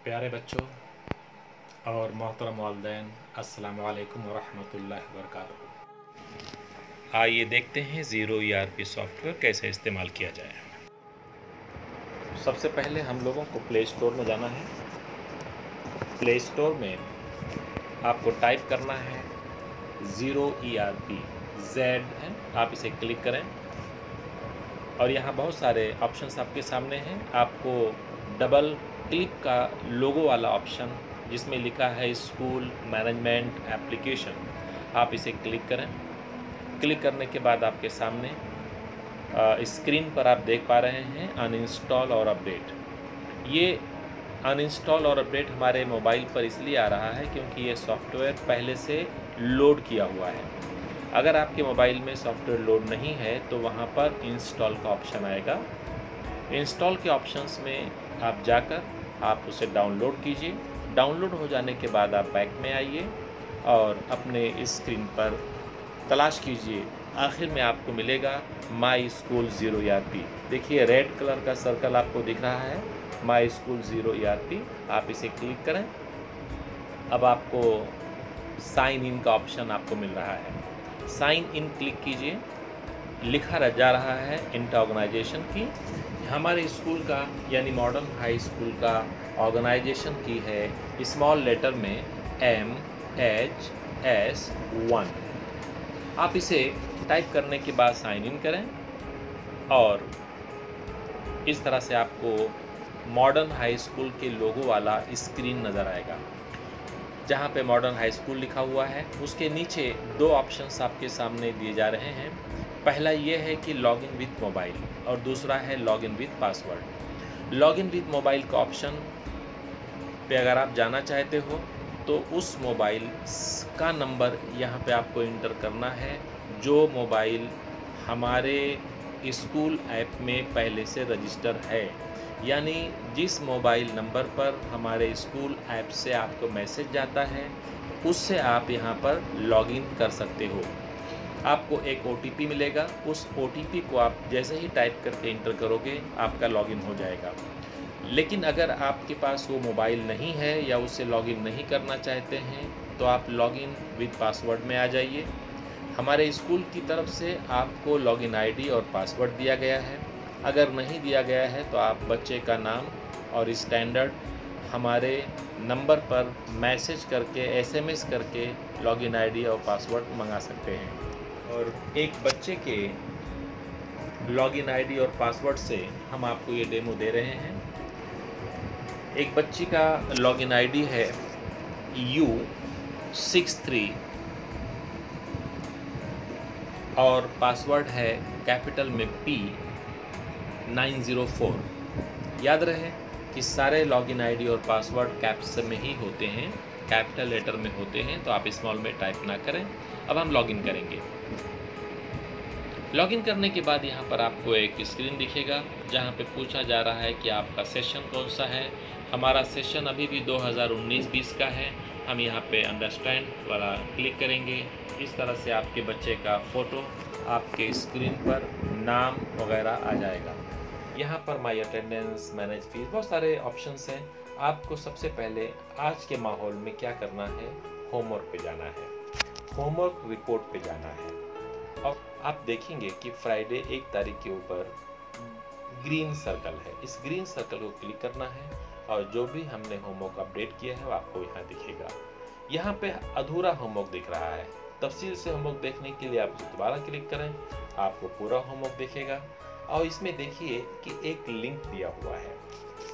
प्यारे बच्चों और मोहतरम वालिदैन, अस्सलामु अलैकुम वरहमतुल्लाहि वबरकातुहू। आइए देखते हैं ज़ीरो ERP सॉफ्टवेयर कैसे इस्तेमाल किया जाए। सबसे पहले हम लोगों को प्ले स्टोर में जाना है। प्ले स्टोर में आपको टाइप करना है ज़ीरो ERP Z है, आप इसे क्लिक करें और यहाँ बहुत सारे ऑप्शंस आपके सामने हैं। आपको डबल क्लिक का लोगो वाला ऑप्शन जिसमें लिखा है स्कूल मैनेजमेंट एप्लीकेशन, आप इसे क्लिक करें। क्लिक करने के बाद आपके सामने स्क्रीन पर आप देख पा रहे हैं अनइंस्टॉल और अपडेट। ये अनइंस्टॉल और अपडेट हमारे मोबाइल पर इसलिए आ रहा है क्योंकि ये सॉफ्टवेयर पहले से लोड किया हुआ है। अगर आपके मोबाइल में सॉफ्टवेयर लोड नहीं है तो वहाँ पर इंस्टॉल का ऑप्शन आएगा। इंस्टॉल के ऑप्शंस में आप जाकर आप उसे डाउनलोड कीजिए। डाउनलोड हो जाने के बाद आप बैक में आइए और अपने स्क्रीन पर तलाश कीजिए। आखिर में आपको मिलेगा माई स्कूल ज़ीरो ERP। देखिए रेड कलर का सर्कल आपको दिख रहा है, माई स्कूल ज़ीरो ERP। आप इसे क्लिक करें। अब आपको साइन इन का ऑप्शन आपको मिल रहा है। साइन इन क्लिक कीजिए। लिखा जा रहा है इंटर ऑर्गेनाइजेशन की। हमारे स्कूल का यानी मॉडर्न हाई स्कूल का ऑर्गेनाइजेशन की है स्मॉल लेटर में MHS1। आप इसे टाइप करने के बाद साइन इन करें और इस तरह से आपको मॉडर्न हाई स्कूल के लोगो वाला स्क्रीन नज़र आएगा। जहाँ पे मॉडर्न हाई स्कूल लिखा हुआ है उसके नीचे दो ऑप्शंस आपके सामने दिए जा रहे हैं। पहला ये है कि लॉगिन विथ मोबाइल और दूसरा है login with password. Login with mobile का ऑप्शन पे अगर आप जाना चाहते हो तो उस मोबाइल का नंबर यहाँ पे आपको इंटर करना है जो मोबाइल हमारे स्कूल ऐप में पहले से रजिस्टर है। यानी जिस मोबाइल नंबर पर हमारे स्कूल ऐप से आपको मैसेज जाता है उससे आप यहाँ पर लॉगिन कर सकते हो। आपको एक OTP मिलेगा, उस OTP को आप जैसे ही टाइप करके इंटर करोगे आपका लॉगिन हो जाएगा। लेकिन अगर आपके पास वो मोबाइल नहीं है या उससे लॉगिन नहीं करना चाहते हैं तो आप लॉगिन विथ पासवर्ड में आ जाइए। हमारे स्कूल की तरफ से आपको लॉगिन ID और पासवर्ड दिया गया है। अगर नहीं दिया गया है तो आप बच्चे का नाम और स्टैंडर्ड हमारे नंबर पर मैसेज करके SMS करके लॉगिन ID और पासवर्ड मंगा सकते हैं। और एक बच्चे के लॉगिन ID और पासवर्ड से हम आपको ये डेमो दे रहे हैं। एक बच्ची का लॉगिन ID है U63 और पासवर्ड है कैपिटल में P904। याद रहे कि सारे लॉगिन ID और पासवर्ड कैप्स में ही होते हैं, कैपिटल लेटर में होते हैं, तो आप स्मॉल में टाइप ना करें। अब हम लॉगिन करेंगे। लॉगिन करने के बाद यहाँ पर आपको एक स्क्रीन दिखेगा जहाँ पे पूछा जा रहा है कि आपका सेशन कौन सा है। हमारा सेशन अभी भी 2019-20 का है। हम यहाँ पे अंडरस्टैंड वाला क्लिक करेंगे। इस तरह से आपके बच्चे का फ़ोटो आपके स्क्रीन पर नाम वगैरह आ जाएगा। यहाँ पर माई अटेंडेंस, मैनेज फीस, बहुत सारे ऑप्शंस हैं। आपको सबसे पहले आज के माहौल में क्या करना है, होमवर्क पे जाना है, होमवर्क रिपोर्ट पे जाना है। और आप देखेंगे कि फ्राइडे 1 तारीख के ऊपर ग्रीन सर्कल है। इस ग्रीन सर्कल को क्लिक करना है और जो भी हमने होमवर्क अपडेट किया है वो आपको यहाँ दिखेगा। यहाँ पे अधूरा होमवर्क दिख रहा है। तफसील से होमवर्क देखने के लिए आप इसे दोबारा क्लिक करें, आपको पूरा होमवर्क दिखेगा। और इसमें देखिए कि एक लिंक दिया हुआ है।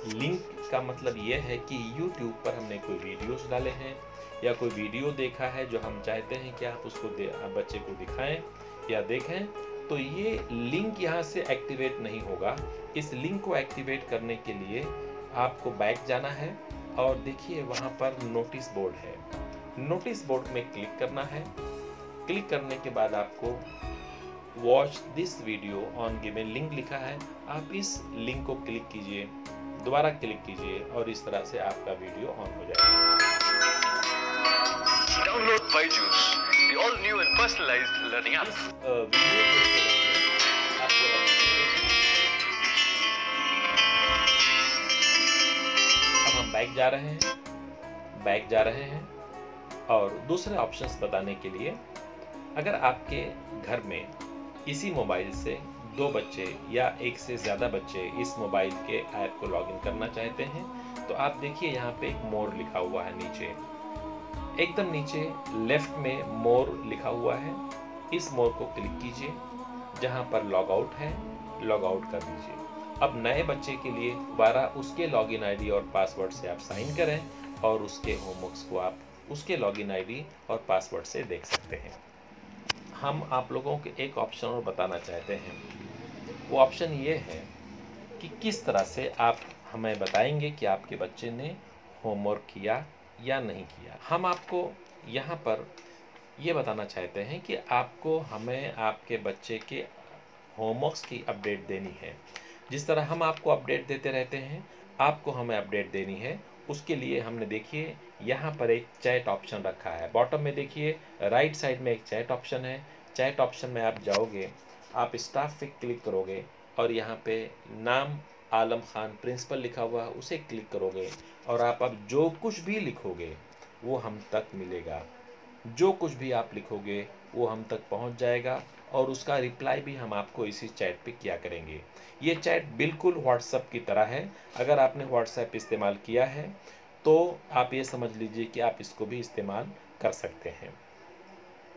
लिंक का मतलब ये है कि YouTube पर हमने कोई वीडियोस डाले हैं या कोई वीडियो देखा है जो हम चाहते हैं कि आप उसको बच्चे को दिखाएं या देखें, तो ये लिंक यहाँ से एक्टिवेट नहीं होगा। इस लिंक को एक्टिवेट करने के लिए आपको बैक जाना है और देखिए वहाँ पर नोटिस बोर्ड है। नोटिस बोर्ड में क्लिक करना है। क्लिक करने के बाद आपको watch this video on given link लिखा है, आप इस लिंक को क्लिक कीजिए, दोबारा क्लिक कीजिए और इस तरह से आपका वीडियो ऑन हो जाएगा। Download Byju's, the all new and personalized learning app. अब हम बैक बैक जा रहे हैं, बैक जा रहे हैं। और दूसरे ऑप्शंस बताने के लिए, अगर आपके घर में इसी मोबाइल से 2 बच्चे या 1 से ज़्यादा बच्चे इस मोबाइल के ऐप को लॉगिन करना चाहते हैं, तो आप देखिए यहाँ पे एक मोर लिखा हुआ है नीचे, एकदम नीचे लेफ्ट में मोर लिखा हुआ है। इस मोर को क्लिक कीजिए, जहाँ पर लॉग आउट है, लॉग आउट कर दीजिए। अब नए बच्चे के लिए दोबारा उसके लॉगिन आईडी और पासवर्ड से आप साइन करें और उसके होमवर्क्स को आप उसके लॉगिन आईडी और पासवर्ड से देख सकते हैं। हम आप लोगों को एक ऑप्शन और बताना चाहते हैं। वो ऑप्शन ये है कि किस तरह से आप हमें बताएंगे कि आपके बच्चे ने होमवर्क किया या नहीं किया। हम आपको यहाँ पर ये बताना चाहते हैं कि आपको हमें आपके बच्चे के होमवर्क्स की अपडेट देनी है। जिस तरह हम आपको अपडेट देते रहते हैं, आपको हमें अपडेट देनी है। उसके लिए हमने देखिए यहाँ पर एक चैट ऑप्शन रखा है। बॉटम में देखिए राइट साइड में एक चैट ऑप्शन है। चैट ऑप्शन में आप जाओगे, आप स्टाफ पे क्लिक करोगे और यहाँ पे नाम आलम खान प्रिंसिपल लिखा हुआ है, उसे क्लिक करोगे और आप अब जो कुछ भी लिखोगे वो हम तक मिलेगा। जो कुछ भी आप लिखोगे वो हम तक पहुंच जाएगा और उसका रिप्लाई भी हम आपको इसी चैट पे किया करेंगे। ये चैट बिल्कुल व्हाट्सएप की तरह है। अगर आपने व्हाट्सएप इस्तेमाल किया है तो आप ये समझ लीजिए कि आप इसको भी इस्तेमाल कर सकते हैं।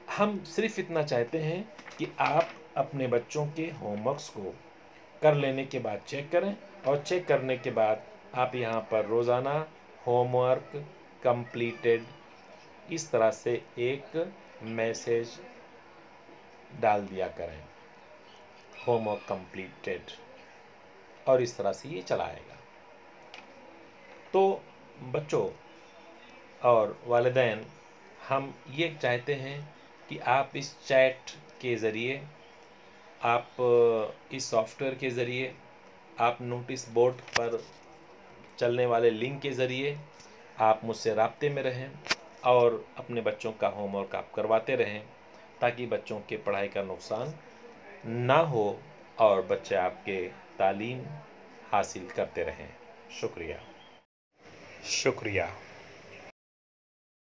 हम सिर्फ इतना चाहते हैं कि आप अपने बच्चों के होमवर्क्स को कर लेने के बाद चेक करें और चेक करने के बाद आप यहाँ पर रोज़ाना होमवर्क कंप्लीटेड इस तरह से एक मैसेज डाल दिया करें, होमवर्क कंप्लीटेड, और इस तरह से ये चलाएगा। तो बच्चों और वालिदैन, हम ये चाहते हैं कि आप इस चैट के ज़रिए, आप इस सॉफ्टवेयर के ज़रिए, आप नोटिस बोर्ड पर चलने वाले लिंक के ज़रिए आप मुझसे राब्ते में रहें और अपने बच्चों का होमवर्क आप करवाते रहें, ताकि बच्चों के पढ़ाई का नुकसान ना हो और बच्चे आपके तालीम हासिल करते रहें। शुक्रिया। शुक्रिया।